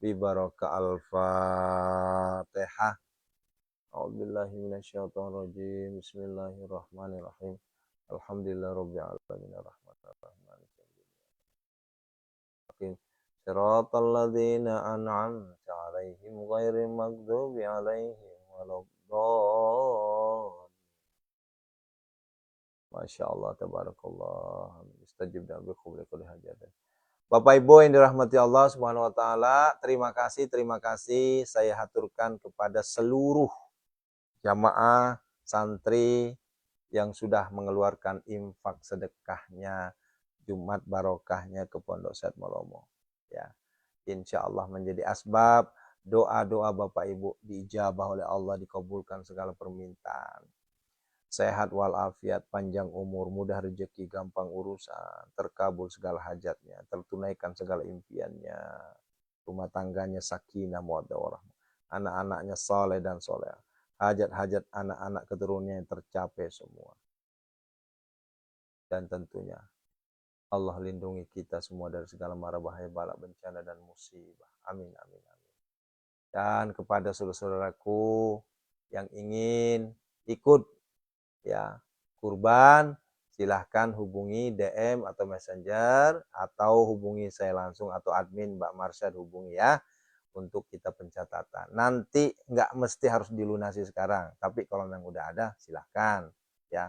Bi baraka al-Fatihah. A'udzubillahi minasyaitonir rajim. Bismillahirrahmanirrahim. Alhamdulillahi rabbil alamin arrahmanir rahim. Siratal ladzina an'amta 'alaihim ghairil maghdubi 'alaihim waladdallin. Masya Allah, tabarakallah. Istajib dan biqubli kulli hajat. Bapak Ibu yang dirahmati Allah Subhanahu wa taala, terima kasih saya haturkan kepada seluruh jamaah santri yang sudah mengeluarkan infak sedekahnya Jumat barokahnya ke Pondok Syed Malomo. Ya, insya Allah menjadi asbab doa-doa Bapak Ibu diijabah oleh Allah, dikabulkan segala permintaan. Sehat walafiat, panjang umur, mudah rezeki, gampang urusan, terkabul segala hajatnya, tertunaikan segala impiannya. Rumah tangganya sakinah mawaddah warahmah. Anak-anaknya saleh dan soleh. Hajat-hajat anak-anak keturunannya yang tercapai semua. Dan tentunya Allah lindungi kita semua dari segala mara bahaya, bala, bencana, dan musibah. Amin, amin, amin. Dan kepada saudara-saudaraku yang ingin ikut ya kurban, silahkan hubungi DM atau Messenger, atau hubungi saya langsung, atau admin Mbak Marsyad hubungi ya, untuk kita pencatatan. Nanti nggak mesti harus dilunasi sekarang, tapi kalau memang udah ada silahkan ya.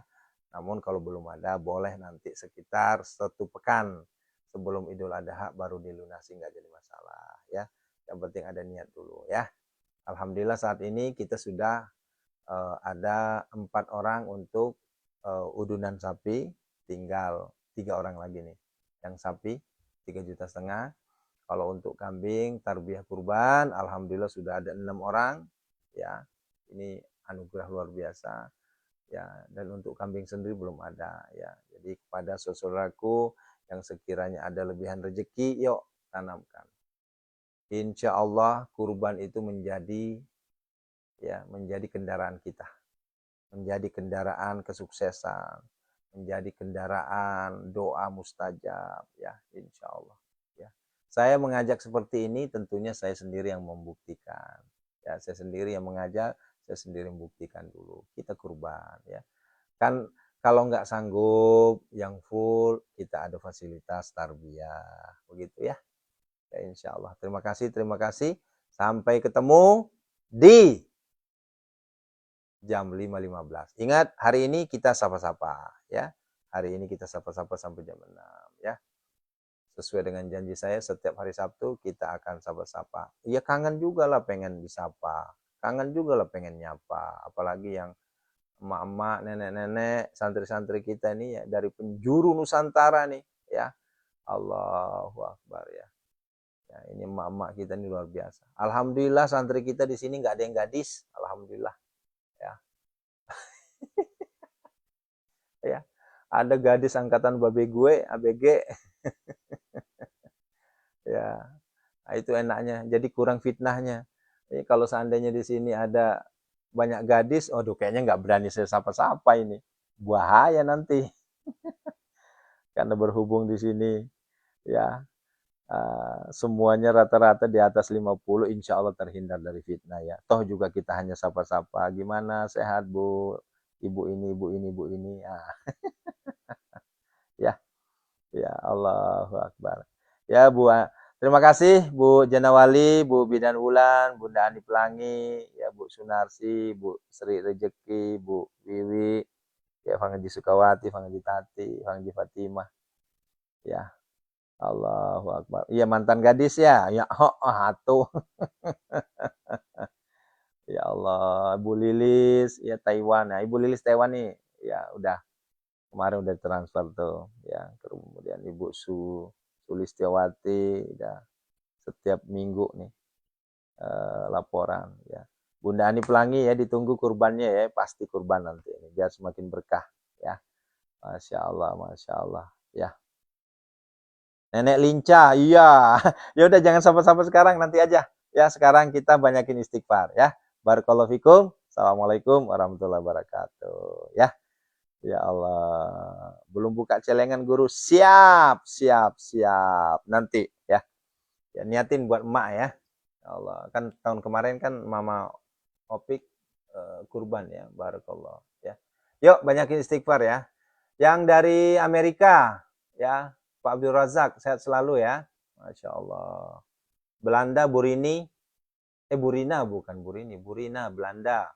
Namun kalau belum ada, boleh nanti sekitar 1 pekan sebelum Idul Adha baru dilunasi, nggak jadi masalah ya. Yang penting ada niat dulu ya. Alhamdulillah saat ini kita sudah ada 4 orang untuk udunan sapi, tinggal 3 orang lagi nih. Yang sapi 3,5 juta. Kalau untuk kambing tarbiyah kurban, alhamdulillah sudah ada 6 orang ya. Ini anugerah luar biasa ya. Dan untuk kambing sendiri belum ada ya. Jadi kepada saudaraku yang sekiranya ada lebihan rezeki, yuk tanamkan. Insya Allah kurban itu menjadi kendaraan kita, menjadi kendaraan kesuksesan, menjadi kendaraan doa mustajab ya, insya Allah ya. Saya mengajak seperti ini tentunya saya sendiri yang membuktikan ya, saya sendiri yang mengajak, saya sendiri membuktikan dulu. Kita kurban ya kan. Kalau nggak sanggup yang full, kita ada fasilitas tarbiyah begitu ya. Ya insya Allah. Terima kasih. Sampai ketemu di jam 5.15. Ingat, hari ini kita sapa-sapa ya. Hari ini kita sapa-sapa sampai jam 6 ya. Sesuai dengan janji saya, setiap hari Sabtu kita akan sapa-sapa. Ya kangen juga lah pengen disapa. Kangen juga lah pengen nyapa. Apalagi yang emak-emak, nenek-nenek, santri-santri kita ini ya, dari penjuru Nusantara nih ya. Allahu Akbar ya. Ya, ini emak-emak kita ini luar biasa. Alhamdulillah santri kita di sini nggak ada yang gadis. Alhamdulillah ya. Ya, ada gadis angkatan babe gue, ABG. Ya, nah itu enaknya. Jadi kurang fitnahnya. Jadi kalau seandainya di sini ada banyak gadis, aduh kayaknya nggak berani saya sapa-sapa ini. Bahaya nanti. Karena berhubung di sini ya semuanya rata-rata di atas 50, insya Allah terhindar dari fitnah ya. Toh juga kita hanya sapa-sapa. Gimana, sehat Bu? Ibu ini, ibu ini, ibu ini. Ya, ya Allahu Akbar. Ya Bu, terima kasih Bu Janawali, Bu Bidan Wulan, Bunda Ani Pelangi, ya Bu Sunarsi, Bu Sri Rejeki, Bu Wiwi, ya Fangji Sukawati, Fangji Tati, Fangji Fatimah. Ya, Allahu Akbar. Iya mantan gadis ya. Ya atuh. Ya Allah, Ibu Lilis, ya Taiwan. Nah, Ibu Lilis Taiwan nih, ya udah kemarin udah transfer tuh, ya. Kemudian Ibu Sulistiawati, udah setiap minggu nih laporan, ya. Bunda Ani Pelangi ya, ditunggu kurbannya ya, pasti kurban nanti ini, biar semakin berkah, ya. Masya Allah, ya. Nenek Linca, iya. Ya udah jangan sampai-sampai sekarang, nanti aja. Ya, sekarang kita banyakin istighfar ya. Barakallahu fikum. Assalamualaikum warahmatullahi wabarakatuh. Ya. Ya Allah. Belum buka celengan guru. Siap, siap, siap. Nanti ya. Ya niatin buat emak ya. Ya Allah. Kan tahun kemarin kan Mama Opik kurban ya. Barakallah ya. Yuk banyakin istighfar ya. Yang dari Amerika ya, Pak Abdul Razak, sehat selalu ya. Masya Allah. Belanda, Burini. Burina bukan Burini. Burina, Belanda.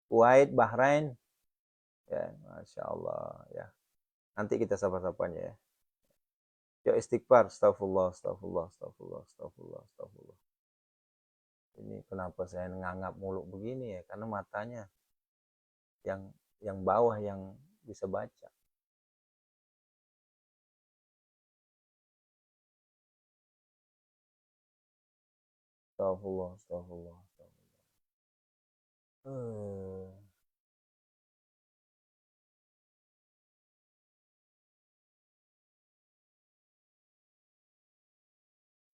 Kuwait, Bahrain. Ya, Masya Allah. Ya. Nanti kita sapa-sapanya ya. Ya istighfar. Astagfirullah, astagfirullah, astagfirullah, astagfirullah, astagfirullah. Ini kenapa saya ngangap mulu begini ya? Karena matanya yang bawah yang bisa baca. Astagfirullah, astagfirullah, astagfirullah.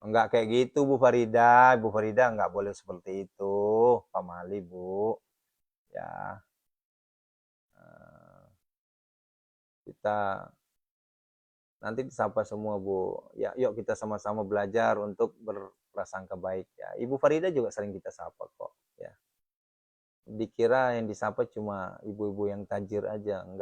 Enggak kayak gitu Bu Farida. Bu Farida enggak boleh seperti itu. Pamali Bu. Ya, eh, kita nanti disapa semua Bu. Ya, yuk kita sama-sama belajar untuk berprasangka baik ya. Ibu Farida juga sering kita sapa kok. Ya, dikira yang disapa cuma ibu-ibu yang tajir aja. Enggak.